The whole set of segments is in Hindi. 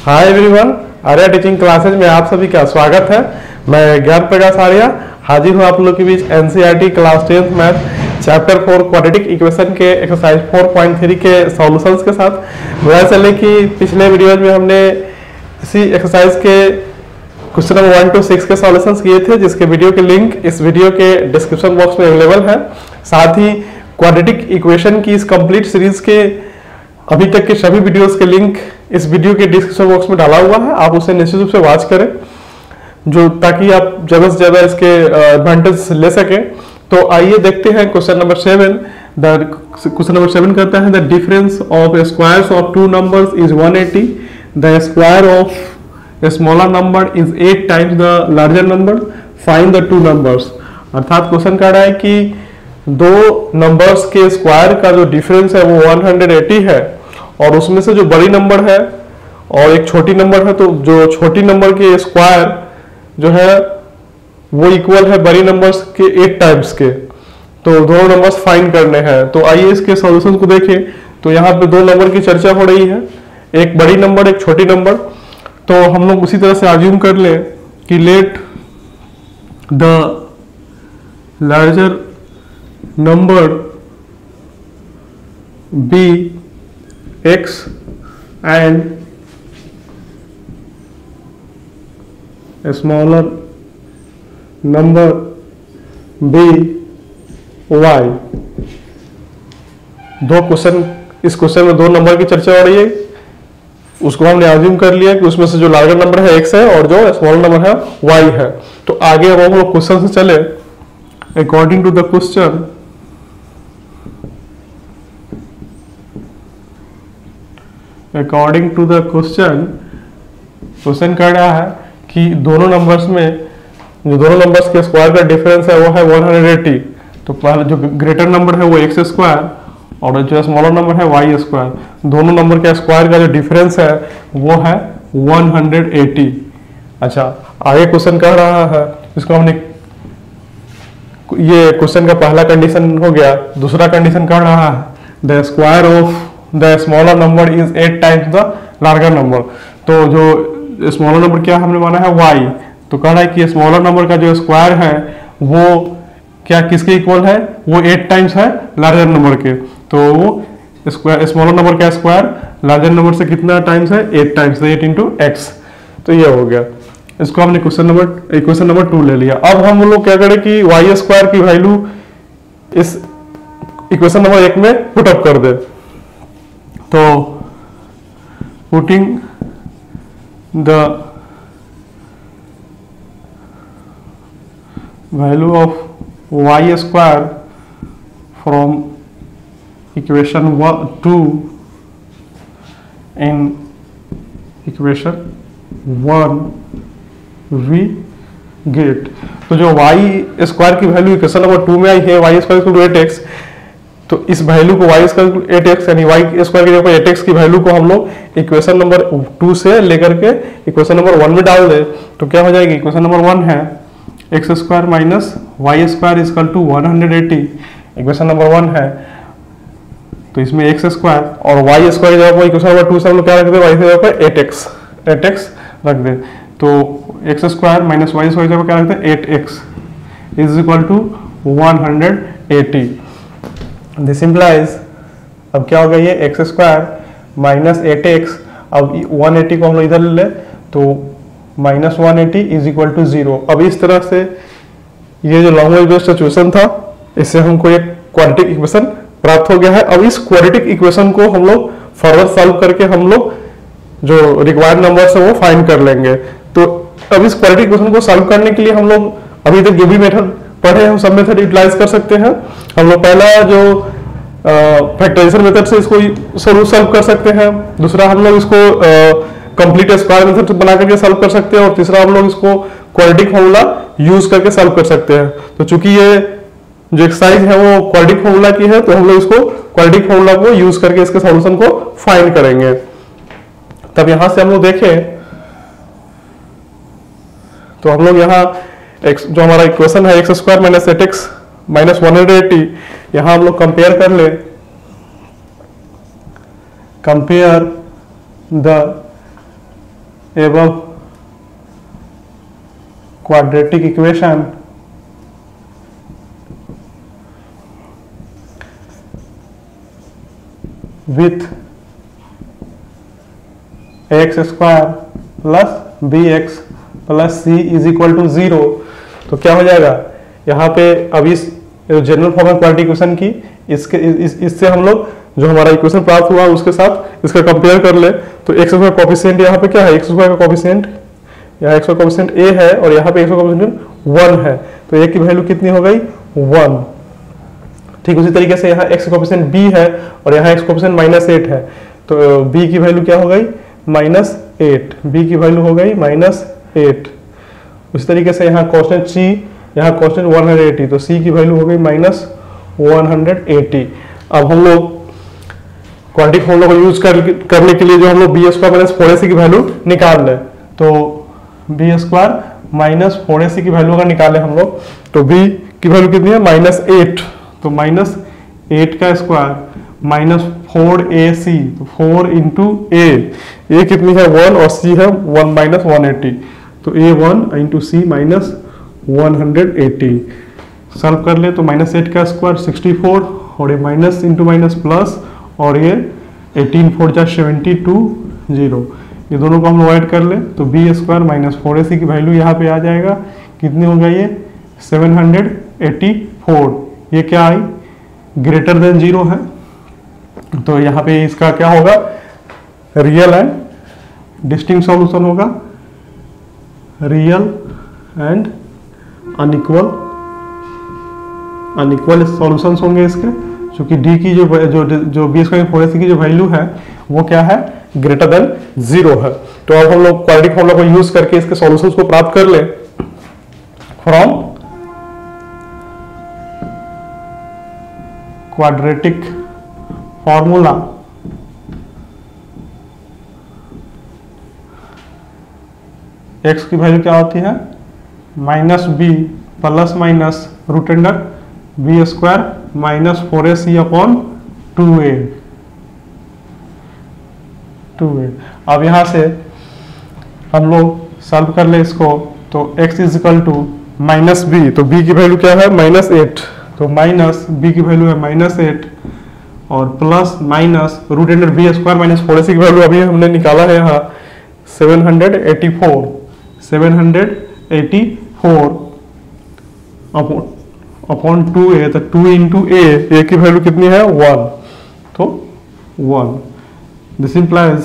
Hi everyone, Arya teaching classes में आप सभी का स्वागत है। मैं ज्ञान प्रकाश आर्या हाजिर हूँ आप लोग के बीच NCERT class 10th math chapter 4 quadratic equation के एक्सरसाइज 4.3 के सॉल्यूशंस के साथ। पता चले कि पिछले वीडियोज में हमने इसी एक्सरसाइज के क्वेश्चन नंबर 1 to 6 के सॉल्यूशंस किए थे, जिसके वीडियो के लिंक इस वीडियो के डिस्क्रिप्शन बॉक्स में अवेलेबल है। साथ ही क्वाड्रेटिक इक्वेशन की इस कंप्लीट सीरीज के अभी तक के सभी वीडियोस के लिंक इस वीडियो के डिस्क्रिप्शन बॉक्स में डाला हुआ है। आप उसे निश्चित रूप से वॉच करें, जो ताकि आप ज़्यादा से ज़्यादा इसके एडवांटेज ले सकें। तो आइए देखते हैं क्वेश्चन नंबर 7। क्वेश्चन नंबर 7 कहता है the difference of squares of two numbers is 180। The square of a smaller number is 8 times the larger number. Find the two numbers. अर्थात क्वेश्चन कह रहा है कि दो नंबर्स के स्क्वायर का जो डिफरेंस है वो 180 है, और उसमें से जो बड़ी नंबर है और एक छोटी नंबर है, तो जो छोटी नंबर के स्क्वायर जो है वो इक्वल है बड़ी नंबर्स के 8 टाइम्स के। तो दोनों नंबर्स फाइंड करने हैं। तो आइए इसके सॉल्यूशन को देखें। तो यहाँ पे दो नंबर की चर्चा हो रही है, एक बड़ी नंबर एक छोटी नंबर। तो हम लोग उसी तरह से अज्यूम कर लें कि let the larger number be x and a smaller number be y। इस क्वेश्चन में दो नंबर की चर्चा हो रही है। उसको हमने अज्यूम कर लिया कि उसमें से जो लार्जर नंबर है x है और जो स्मॉलर नंबर है y है। तो आगे अब हम लोग क्वेश्चन से चले। According to the question question कह रहा है कि दोनों नंबर्स में जो दोनों नंबर्स के स्क्वायर का डिफरेंस है वो है 180। तो पहले जो ग्रेटर नंबर है वो एक्स स्क्वायर और जो स्मॉलर नंबर है वाई स्क्वायर। दोनों नंबर के स्क्वायर का जो डिफरेंस है वो है 180। अच्छा, आगे क्वेश्चन कह रहा है, इसको हमने ये क्वेश्चन का पहला कंडीशन हो गया। दूसरा कंडीशन कह रहा है the square of the smaller number is 8 times the larger number. तो जो स्मॉलर नंबर क्या हमने माना है y। तो कह रहा है कि स्मॉलर नंबर का जो स्क्वायर है वो क्या किसके इक्वल है, वो 8 टाइम्स है लार्जर नंबर के। तो वो स्मॉलर नंबर का स्क्वायर लार्जर नंबर से कितना टाइम्स है, 8 टाइम्स, 8 इंटू एक्स। तो ये हो गया। इसको हमने इक्वेशन नंबर 2 ले लिया। अब हम लोग क्या करें कि वाई स्क्वायर की वैल्यू इस इक्वेशन नंबर 1 में पुटअप कर दे। तो putting the value of Y square from equation 2 in equation 1 we get. तो जो वाई स्क्वायर की वैल्यू इक्वेशन नंबर 2 में आई है Y square equal to 8x। तो इस वैल्यू को वाई स्क्वायर 8x यानी वाई स्क्वायर की जगह 8x की वैल्यू को हम लोग इक्वेशन नंबर 2 से लेकर के इक्वेशन नंबर 1 में डाल दे। तो क्या हो जाएगी, इक्वेशन नंबर 1 है X square minus Y square equal to 180। Equation number 1 है, तो इसमें एक्स स्क्वायर और वाई स्क्वायर की जगह इक्वेशन नंबर 2 से हम लोग क्या रख दे, वाई की जगह 8x रख दे। तो X square minus Y square जब क्या रखते हैं 8x is equal to 180। This implies, अब क्या होगा ये एक्स स्क्वायर माइनस 8x। अब 180 को हम लोग इधर ले लें तो माइनस 180 इज इक्वल टू 0। अब इस तरह से ये जो लॉन्ग बेस्ड सिचुएशन था, इससे हमको एक क्वाड्रेटिक इक्वेशन प्राप्त हो गया है। अब इस क्वाड्रेटिक इक्वेशन को हम लोग फर्दर सॉल्व करके हम लोग जो रिक्वायर्ड नंबर्स है वो फाइंड कर लेंगे। तो अब इस क्वाड्रेटिक इक्वेशन को सॉल्व करने के लिए हम लोग अभी तक जो भी मेथड पढ़े हम सब मेथड यूटिलाइज कर सकते हैं। हम लोग पहला जो फैक्टराइजेशन मेथड से इसको सॉल्व कर सकते हैं। दूसरा हम लोग इसको कंप्लीट स्क्वायर मेथड बना करके सॉल्व कर सकते हैं। और तीसरा हम लोग इसको क्वाड्रेटिक फॉर्मूला यूज करके सॉल्व कर सकते हैं। तो चूंकि ये जो एक्सरसाइज है वो क्वाड्रेटिक फॉर्मूला की है, तो हम लोग इसको क्वाड्रेटिक फॉर्मूला को यूज करके इसके सॉल्यूशन को फाइंड करेंगे। तब यहां से हम लोग देखें तो हम लोग यहाँ जो हमारा इक्वेशन है X square minus 8x minus 180, यहां हम लोग कंपेयर कर ले, compare the above quadratic equation with x square plus bx plus c is equal to 0, तो क्या हो जाएगा यहाँ पे अब इस general form of quadratic equation की इससे हम लोग जो हमारा इक्वेशन प्राप्त हुआ उसके साथ इसका कंपेयर कर ले, तो एक्स स्क्वायर कोफिशिएंट यहाँ पे क्या है, एक्स स्क्वायर का कोफिशिएंट, यहाँ एक्स का कोफिशिएंट a है और यहाँ पे एक्स का कोफिशिएंट 1 है, तो a की वैल्यू कितनी हो गई 1। ठीक उसी तरीके से यहाँ x कोफिशिएंट b है और यहाँ x कोफिशिएंट -8 है, तो b की वैल्यू क्या हो गई -8, b की वैल्यू हो गई -8। उसी तरीके से यहाँ कांस्टेंट c, यहाँ कांस्टेंट 180, तो c की वैल्यू हो गई -180। अब हम लोग क्वाड्रेटिक फॉर्मूला को यूज करने के लिए जो हम लोग बी स्क्वायर माइनस 4ac की वैल्यू निकाल लें, तो बी स्क्वायर माइनस 4ac की वैल्यू अगर निकाले हम लोग, तो b की वैल्यू कितनी है -8, तो -8 का स्क्वायर -4ac, तो 4 इंटू a कितनी है 1 और c है 1 -180, तो a1 इंटू सी -180। सॉल्व कर ले तो -8 का स्क्वायर 64 और ये माइनस इंटू माइनस प्लस और ये 18 4 जा 72 0, ये दोनों को हम ऐड कर ले तो बी स्क्वायर -4ac की वैल्यू यहाँ पे आ जाएगा, कितनी होगा ये 784। ये क्या आई ग्रेटर देन 0 है, तो यहाँ पे इसका क्या होगा रियल एंड डिस्टिंक्ट सॉल्यूशन होगा, रियल एंड अनइक्वल सॉल्यूशंस होंगे इसके, क्योंकि डी की जो बी स्क्वायर 4ac की जो वैल्यू है वो क्या है ग्रेटर देन 0 है। तो अब हम लोग क्वाड्रेटिक फॉर्मूला को यूज करके इसके सॉल्यूशंस को प्राप्त कर ले फ्रॉम क्वाड्रेटिक फॉर्मूला x की वैल्यू क्या होती है -b plus minus root under B square -4ac upon 2a। अब यहां से हम लोग सॉल्व कर ले इसको, तो x is equal to -b, तो b की वैल्यू क्या है -8, तो माइनस b की वैल्यू है -8 और plus minus root under B square -4ac की वैल्यू अभी हमने निकाला है यहाँ 784 अपॉन 2a, तो 2 इंटू a की वैल्यू कितनी है 1, तो 1। This implies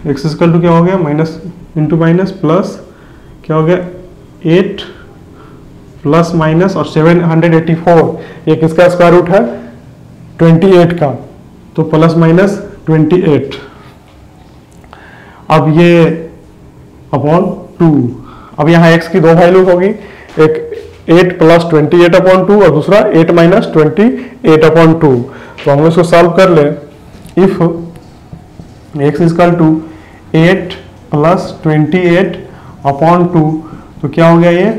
X equal to क्या हो गया माइनस इंटू माइनस प्लस क्या हो गया 8 प्लस माइनस और 784, ये किसका स्क्वायर रूट है 28 का, तो प्लस माइनस 28। अब ये अपॉन 2, अब यहाँ x की दो वैल्यू होगी, एक 8 प्लस 28 अपॉन 2 और दूसरा 8 माइनस 28 अपॉन 2। तो हम इसको सॉल्व कर ले, if x equal to 8 plus 28 upon 2, तो क्या हो गया ये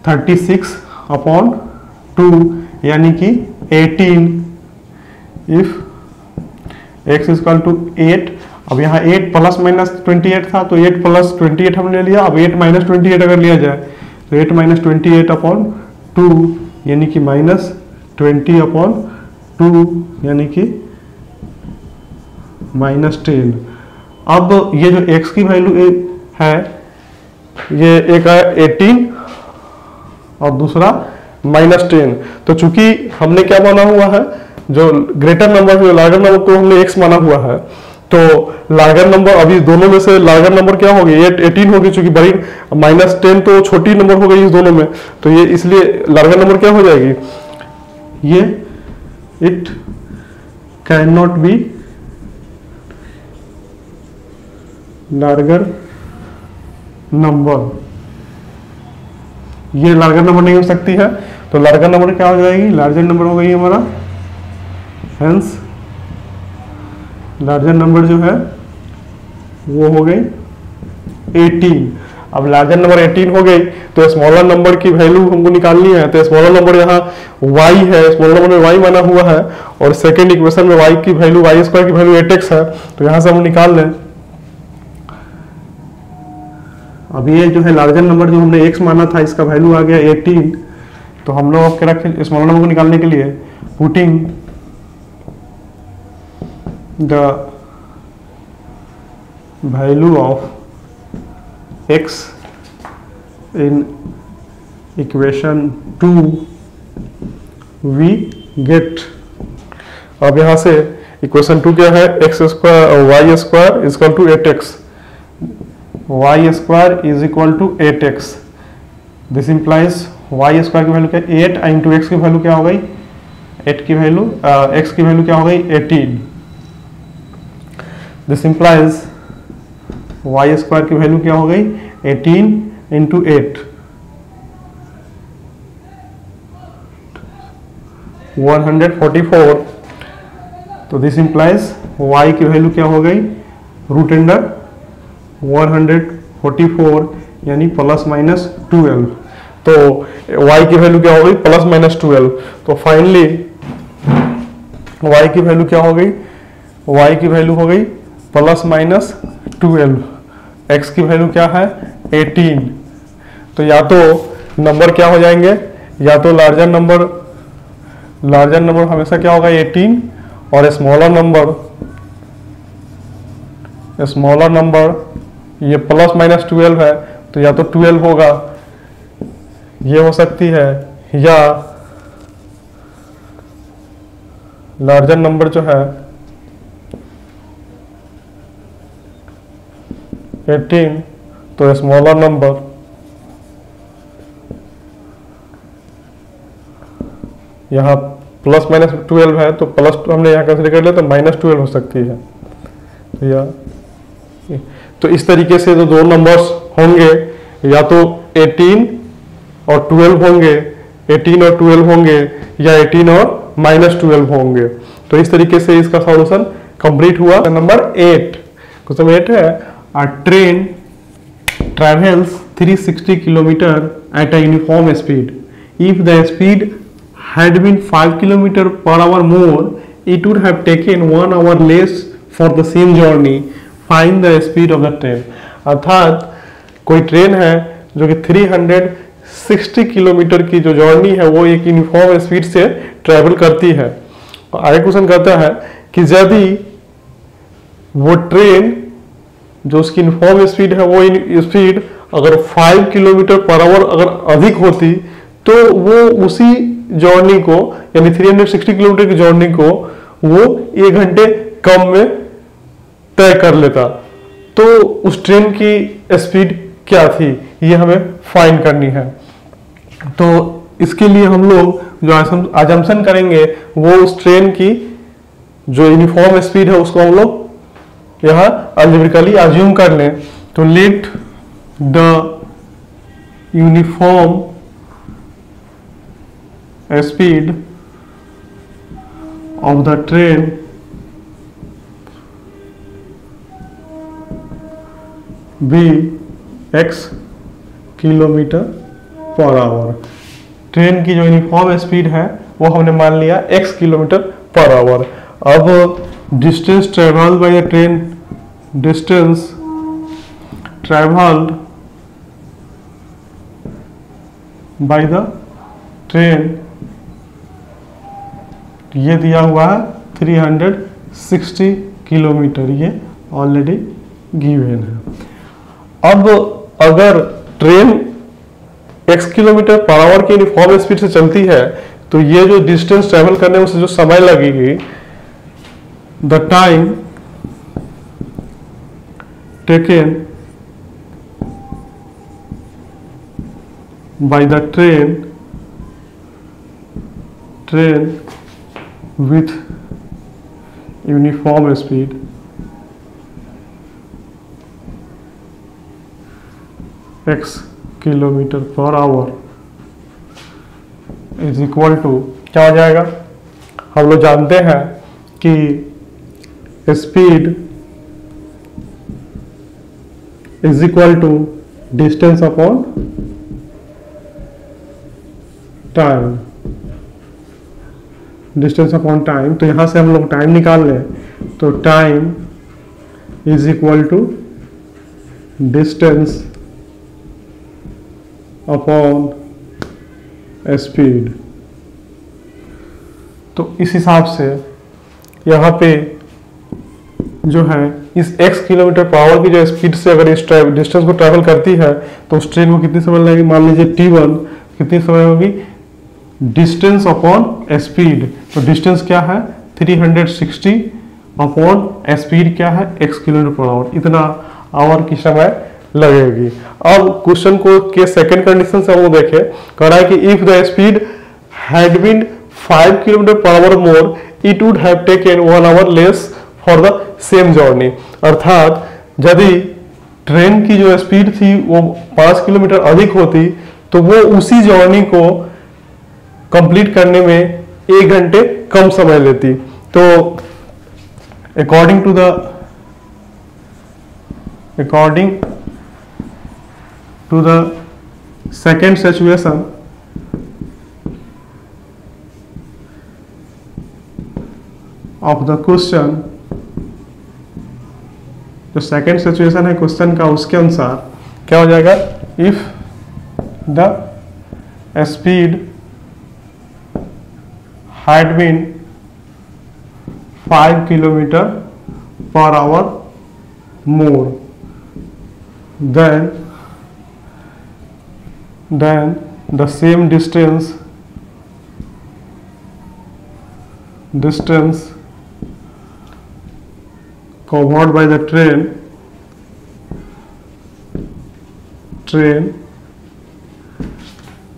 36 अपॉन 2 यानी कि 18। इफ x इक्वल टू 8, अब यहाँ 8 प्लस माइनस 28 था, तो 8 प्लस 28 हमने लिया, अब 8 माइनस 28 अगर लिया जाए तो 8 माइनस 28 अपॉन 2 यानी कि -20 अपॉन 2 यानी कि -10। अब ये जो x की वैल्यू है ये एक है 18 और दूसरा -10, तो चूंकि हमने क्या माना हुआ है जो ग्रेटर नंबर जो लार्जर नंबर को हमने x माना हुआ है, तो लार्जर नंबर अभी दोनों में से लार्जर नंबर क्या होगी 18 होगी, चूंकि बड़ी -10 तो छोटी नंबर हो गई इस दोनों में, तो ये इसलिए लार्जर नंबर क्या हो जाएगी, ये it can not be larger number, ये लार्जर नंबर नहीं हो सकती है, तो लार्जर नंबर क्या हो जाएगी, लार्जर नंबर हो गई हमारा, हेंस लार्जर नंबर जो है वो हो गई 18। अब लार्जर नंबर 18 हो गई तो स्मॉलर नंबर की वैल्यू हमको निकालनी है, तो स्मॉलर नंबर यहाँ y है, स्मॉलर नंबर में y माना हुआ है और सेकेंड इक्वेशन में y की वैल्यू y स्क्वायर की वैल्यू 8x है, तो यहाँ से हम निकाल लें अब ये जो है लार्जर नंबर जो हमने x माना था, इसका वैल्यू आ गया 18। तो हम लोग अब क्या रखें स्मॉलर नंबर को निकालने के लिए, putting the value of x in equation 2 we get. अब यहां से इक्वेशन 2 क्या है, X square Y square is equal to 8x, Y square is equal to 8x। This implies Y square की वैल्यू क्या, 8 इंटू एक्स की वैल्यू क्या हो गई, 8 की वैल्यू एक्स की वैल्यू क्या हो गई 18। दिस इंप्लाइज वाई स्क्वायर की वैल्यू क्या हो गई 18 इंटू 8, 144। तो दिस इंप्लाइज y की वैल्यू क्या हो गई रूट अंडर 144 यानी प्लस माइनस 12। तो y की वैल्यू क्या हो गई प्लस माइनस 12। तो फाइनली y की वैल्यू क्या हो गई, y की वैल्यू हो गई प्लस माइनस 12, x की वैल्यू क्या है 18। तो या तो नंबर क्या हो जाएंगे, या तो लार्जर नंबर हमेशा क्या होगा 18 और स्मॉलर नंबर ये प्लस माइनस 12 है, तो या तो 12 होगा, ये हो सकती है, या लार्जर नंबर जो है 18 तो स्मॉलर नंबर यहाँ प्लस माइनस 12 है, तो प्लस हमने यहाँ कंसिडर कर लिया तो माइनस 12 हो सकती है। तो इस तरीके से जो दो नंबर्स होंगे या तो 18 और 12 होंगे, 18 और 12 होंगे, या 18 और माइनस 12 होंगे। तो इस तरीके से इसका सॉल्यूशन कंप्लीट हुआ। नंबर 8, क्वेश्चन 8 है, अ train travels 360 kilometre at a uniform speed, if the speed had been 5 km per hour more, it would have taken 1 hour less for the same journey. Find the speed of the train. अर्थात कोई ट्रेन है जो कि 360 किलोमीटर की जो जर्नी है वो एक यूनिफॉर्म स्पीड से ट्रेवल करती है। आगे क्वेश्चन कहता है कि यदि वो ट्रेन जो उसकी यूनिफॉर्म स्पीड है वो स्पीड अगर 5 किलोमीटर पर आवर अगर अधिक होती तो वो उसी जर्नी को यानी 360 किलोमीटर की जर्नी को वो 1 घंटे कम में तय कर लेता। तो उस ट्रेन की स्पीड क्या थी ये हमें फाइंड करनी है। तो इसके लिए हम लोग जो अजम्पशन करेंगे वो उस ट्रेन की जो यूनिफॉर्म स्पीड है उसको हम लोग यहाँ अलजेब्रिकली अज्यूम कर लें। तो let the uniform speed of the train be x kilometre per our. Train की जो यूनिफॉर्म स्पीड है वो हमने मान लिया x किलोमीटर पर आवर। अब distance travelled by the train, distance travelled by the train ये दिया हुआ है 360 किलोमीटर, ये ऑलरेडी गिवन है। अब अगर train x kilometre per our की यूनिफॉर्म स्पीड से चलती है तो ये जो डिस्टेंस ट्रेवल करने में जो समय लगेगी, the time taken by the train with uniform speed x kilometre per hour is equal to क्या हो जाएगा, हम लोग जानते हैं कि speed is equal to distance upon time, distance upon time. तो यहां से हम लोग टाइम निकाल लें तो time is equal to distance upon speed. तो इस हिसाब से यहाँ पे जो है इस x किलोमीटर पर आवर की जो स्पीड से अगर इस डिस्टेंस को ट्रैवल करती है तो उस ट्रेन को कितनी समय लगेगी, मान लीजिए t1 कितनी समय होगी, डिस्टेंस अपॉन स्पीड। तो डिस्टेंस क्या है 360 अपॉन स्पीड क्या है x किलोमीटर पर आवर, इतना आवर की समय लगेगी। अब क्वेश्चन को के सेकंड कंडीशन से हम लोग देखें, कह रहा है कि if the speed had been 5 kilometre per hour more it would have taken 1 hour less for the same journey. अर्थात यदि ट्रेन की जो स्पीड थी वो 5 किलोमीटर अधिक होती तो वो उसी जर्नी को कंप्लीट करने में 1 घंटे कम समय लेती। तो according to the second situation of the question, जो सेकेंड सिचुएशन है क्वेश्चन का उसके अनुसार क्या हो जाएगा, if the speed had been 5 kilometre per hour more then the same distance covered by the train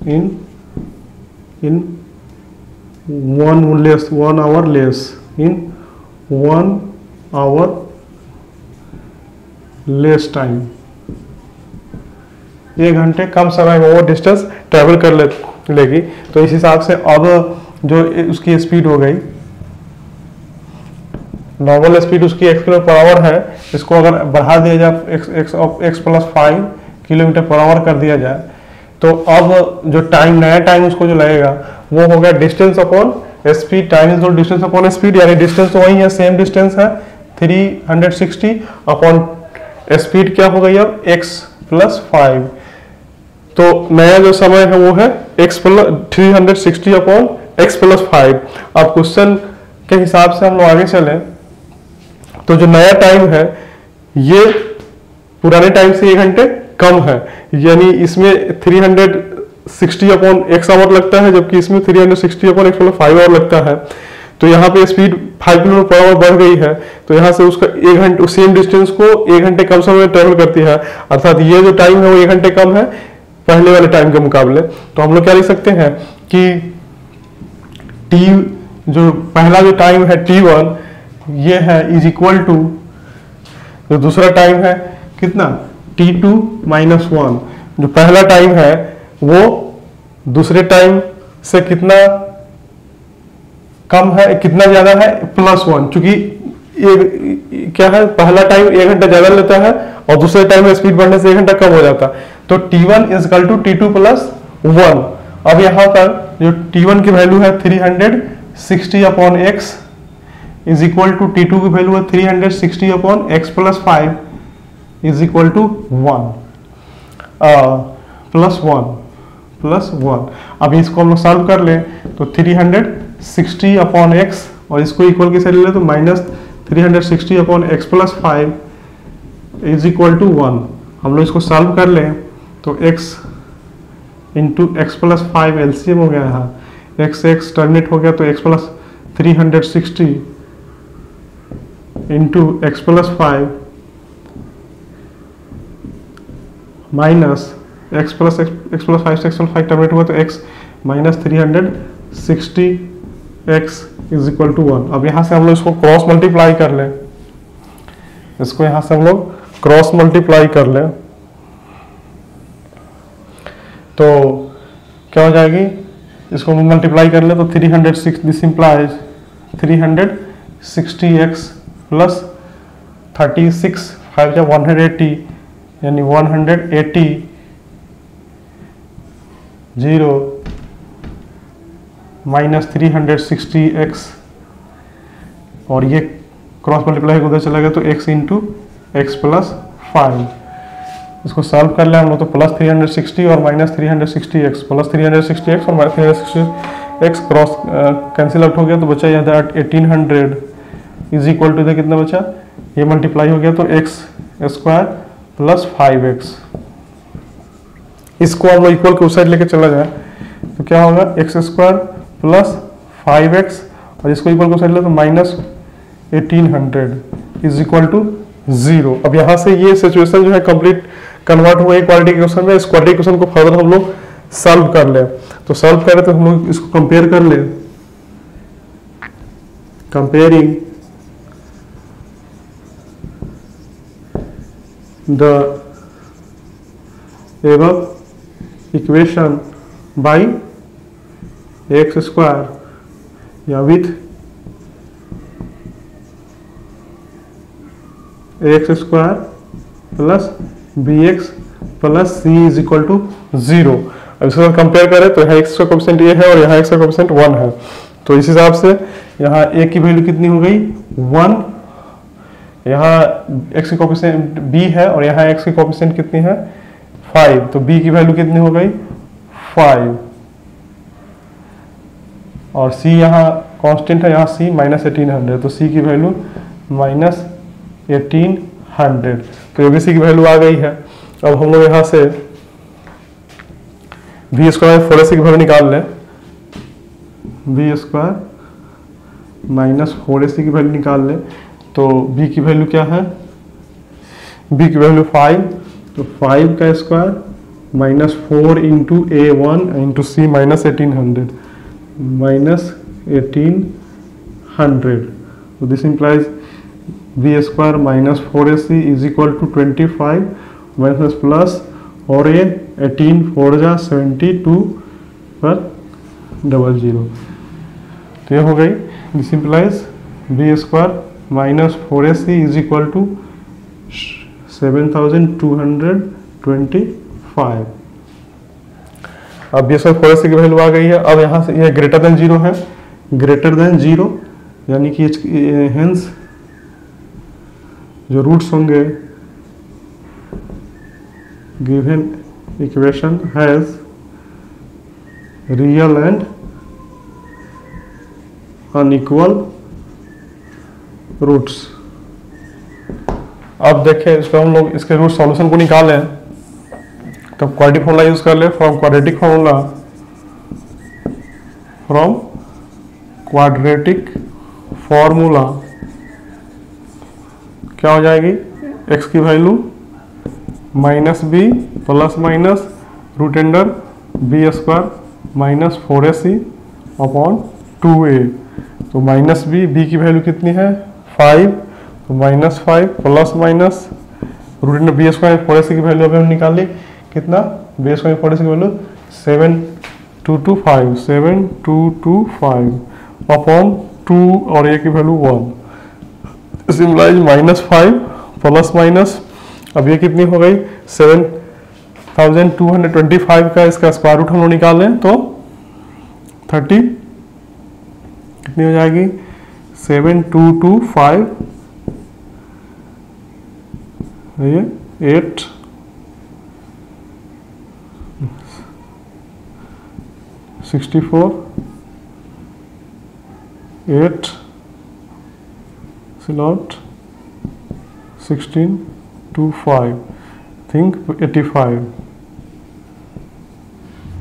in 1 hour less, in 1 hour less time, 1 घंटे कम समय में वो डिस्टेंस ट्रेवल कर लेगी। तो इस हिसाब से अब जो उसकी स्पीड हो गई, नॉर्मल स्पीड उसकी x किलोमीटर पर आवर है, इसको अगर बढ़ा दिया जाए x plus 5 kilometre per our कर दिया जाए तो अब जो टाइम, नया टाइम उसको जो लगेगा वो हो गया distance upon speed, time is distance upon speed, यानी डिस्टेंस तो वही है, सेम डिस्टेंस है 360 अपॉन स्पीड क्या हो गई अब x प्लस 5। तो नया जो समय है वो है x plus 360 upon x plus 5। अब क्वेश्चन के हिसाब से हम लोग आगे चले तो जो नया टाइम है ये पुराने टाइम से 1 घंटे कम है, यानी इसमें 360 अपॉन x आवर लगता है जबकि इसमें 360 अपॉन x प्लस 5 आवर लगता है। तो यहाँ पे स्पीड 5 किलोमीटर पर आवर बढ़ गई है तो यहाँ से उसका 1 घंटे सेम डिस्टेंस को 1 घंटे कम समय में ट्रेवल करती है, अर्थात ये जो टाइम है वो 1 घंटे कम है पहले वाले टाइम के मुकाबले। तो हम लोग क्या लिख सकते हैं कि t जो पहला जो टाइम है t1 ये है इज इक्वल टू जो दूसरा टाइम है कितना t2 माइनस 1, जो पहला टाइम है वो दूसरे टाइम से कितना कम है, कितना ज्यादा है प्लस 1, क्योंकि क्या है पहला टाइम 1 घंटा ज्यादा लेता है और दूसरे टाइम में स्पीड बढ़ने से 1 घंटा कम हो जाता है। तो t1 is equal to t2 plus 1। अब यहाँ पर जो t1 की वैल्यू है 360 upon x is equal to t2 की वैल्यू है 360 upon x plus 5 is equal to 1 plus 1। अब इसको हम लोग सॉल्व कर ले तो 360 अपॉन x और इसको इक्वल कैसे ले ले तो minus 360 upon x plus 5 is equal to 1। हम लोग इसको सॉल्व कर ले तो x into X plus 5 LCM हो गया, यहाँ x टर्मिनेट हो गया तो x plus 360 into X plus 5 minus x plus 5 से x प्लस 5 टर्मिनेट हुआ तो x minus 360 x is equal to 1। अब यहाँ से हम लोग इसको क्रॉस मल्टीप्लाई कर लें, इसको यहाँ से हम लोग क्रॉस मल्टीप्लाई कर लें तो क्या हो जाएगी, इसको मल्टीप्लाई कर ले तो 306 दिस इंप्लाइज 360x प्लस 36 5 या 180 यानी 180 0 माइनस 360x और ये क्रॉस मल्टीप्लाई उधर चला गया तो x इंटू एक्स प्लस 5 इसको सॉल्व कर ले हम लोग तो प्लस 360 और माइनस 360x, प्लस 360x और minus 360x cross cancel out हो गया तो बचा यहाँ दैट 1800 इज इक्वल टू कितना बचा, ये मल्टीप्लाई हो गया तो x स्क्वायर प्लस 5x। इसको हम लोग इक्वल के उस साइड लेके चला जाए तो क्या होगा, x स्क्वायर प्लस 5x और इसको इक्वल के उस साइड ले तो माइनस 1800 इज इक्वल टू 0। अब यहाँ से ये सिचुएशन जो है कंप्लीट कन्वर्ट हुआ है क्वाड्रेटिक इक्वेशन में। इस क्वाड्रेटिक इक्वेशन को फर्दर हम लोग सॉल्व कर ले, तो सॉल्व करें तो हम लोग इसको कंपेयर कर ले, comparing the above equation by x square या with x square plus b x plus c is equal to 0। अब इसके साथ कंपेयर करें तो यहाँ एक्स का कोएफिशिएंट ये है और यहाँ एक्स का कोएफिशिएंट 1 है, तो इस हिसाब से यहाँ ए की वैल्यू कितनी हो गई 1, यहाँ एक्स की कोएफिशिएंट बी है और यहाँ एक्स की कोएफिशिएंट कितनी है 5, तो बी की वैल्यू कितनी हो गई 5 और सी यहाँ कांस्टेंट है, यहाँ सी माइनस 1800 तो सी की वैल्यू माइनस 1800, तो एबीसी की वैल्यू आ गई है। अब हम लोग यहाँ से बी स्क्वायर 4ac की वैल्यू निकाल लें, बी स्क्वायर माइनस 4ac की वैल्यू निकाल लें तो बी की वैल्यू क्या है, बी की वैल्यू 5, तो 5 का square minus 4 into a1 into c minus 1800 minus 1800, तो this implies B square minus 4ac is equal to 25 minus plus और ये 18 4 जा 72 पर 00, तो ये हो गई। This implies B square minus 4ac is equal to 7225। अब बी स्क्वायर 4ac की वैल्यू आ गई है। अब यहाँ से ये ग्रेटर देन 0 है, ग्रेटर देन 0 यानी कि हेंस जो रूट्स होंगे given equation has real and unequal roots. अब देखें इसको हम लोग इसके रूट सॉल्यूशन को निकालें तो क्वाड्रेटिक फॉर्मूला यूज कर ले, फ्रॉम क्वाड्रेटिक फॉर्मूला क्या हो जाएगी, x की वैल्यू minus B plus minus root under B square minus 4ac upon 2a, तो माइनस बी की वैल्यू कितनी है 5, तो minus 5 plus minus root under B square 4ac की वैल्यू अभी हम निकाली कितना, बी स्क्वायर 4ac की वैल्यू 7225 अपॉन 2 और a की वैल्यू 1, सिम्पलाइज माइनस 5 प्लस माइनस, अब ये कितनी हो गई 7225 का इसका स्क्वायर रूट हम लोग निकालें तो 30 कितनी हो जाएगी 7225 ये 8 64 8 slot 16 to 5 think 85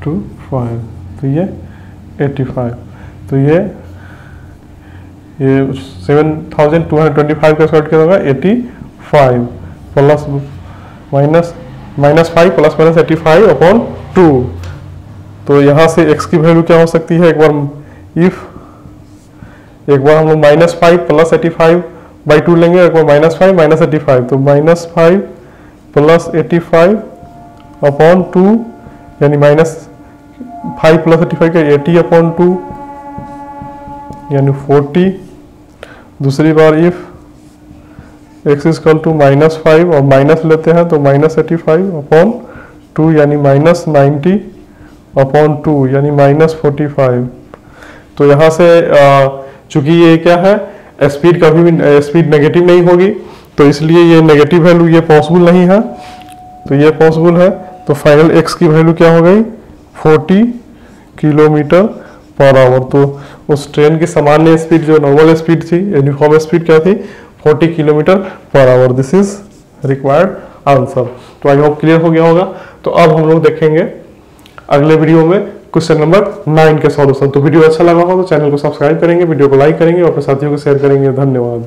to 5, तो ये 85, तो ये 7225 का स्क्वायर क्या होगा 85 plus minus 5 plus minus 85 upon 2, तो यहाँ से x की वैल्यू क्या हो सकती है, एक बार हम लोग माइनस 5 प्लस 85 बाई 2 लेंगे, एक बार माइनस 5 माइनस 85, तो माइनस 5 प्लस 85 अपॉन 2 यानी माइनस 5 प्लस 85 का 80 अपॉन 2 यानी 40। दूसरी बार if x is equal to minus 5 और माइनस लेते हैं तो माइनस 85 अपॉन 2 यानी माइनस 90 अपॉन 2 यानी माइनस 45। तो यहाँ से चूंकि ये क्या है स्पीड कभी भी स्पीड नेगेटिव नहीं होगी तो इसलिए ये नेगेटिव वैल्यू ये पॉसिबल नहीं है, तो ये पॉसिबल है। तो फाइनल एक्स की वैल्यू क्या हो गई 40 किलोमीटर पर आवर। तो उस ट्रेन की सामान्य स्पीड जो नॉर्मल स्पीड थी, यूनिफॉर्म स्पीड क्या थी 40 kilometre per our. This is required answer. तो आई होप क्लियर हो गया होगा। तो अब हम लोग देखेंगे अगले वीडियो में क्वेश्चन नंबर 9 के सॉल्यूशन। तो वीडियो अच्छा लगा हो तो चैनल को सब्सक्राइब करेंगे, वीडियो को लाइक करेंगे और अपने साथियों को शेयर करेंगे। धन्यवाद।